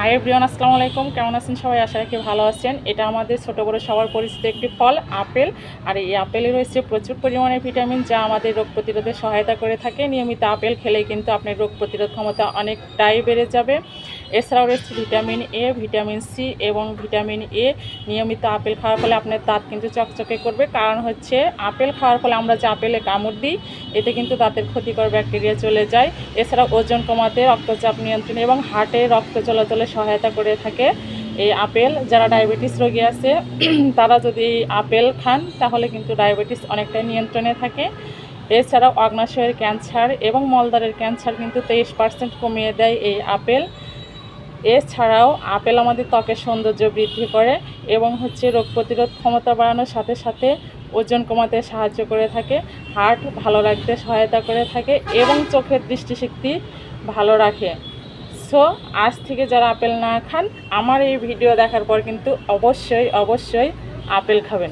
Hi everyone, আসসালামু আলাইকুম। কেমন আছেন সবাই? আশা রাখি ভালো আছেন। এটা আমাদের ছোটো বড়ো সবার পরিচিত একটি ফল, আপেল। আর এই আপেলে রয়েছে প্রচুর পরিমাণে ভিটামিন, যা আমাদের রোগ প্রতিরোধে সহায়তা করে থাকে। নিয়মিত আপেল খেলেই কিন্তু আপনার রোগ প্রতিরোধ ক্ষমতা অনেকটাই বেড়ে যাবে। এছাড়াও রয়েছে ভিটামিন এ, ভিটামিন সি এবং ভিটামিন এ। নিয়মিত আপেল খাওয়ার ফলে আপনার দাঁত কিন্তু চকচকে করবে। কারণ হচ্ছে আপেল খাওয়ার ফলে আমরা যে আপেলে কামড় দিই, এতে কিন্তু দাঁতের ক্ষতিকর ব্যাকটেরিয়া চলে যায়। এছাড়াও ওজন কমাতে, রক্তচাপ নিয়ন্ত্রণে এবং হার্টে রক্ত চলাচলে সহায়তা করে থাকে এই আপেল। যারা ডায়াবেটিস রোগী আছে তারা যদি আপেল খান তাহলে কিন্তু ডায়াবেটিস অনেকটাই নিয়ন্ত্রণে থাকে। এছাড়াও অগ্ন্যাশয়ের ক্যান্সার এবং মলদ্বারের ক্যান্সার কিন্তু 23% কমিয়ে দেয় এই আপেল। এছাড়াও আপেল আমাদের ত্বকের সৌন্দর্য বৃদ্ধি করে এবং রোগ প্রতিরোধ ক্ষমতা বাড়ানোর সাথে সাথে ওজন কমাতে সাহায্য করে থাকে, হার্ট ভালো রাখতে সহায়তা করে থাকে এবং চোখের দৃষ্টিশক্তি ভালো রাখে। সো আজ থেকে যারা আপেল না খান, আমার এই ভিডিও দেখার পর কিন্তু অবশ্যই আপেল খাবেন।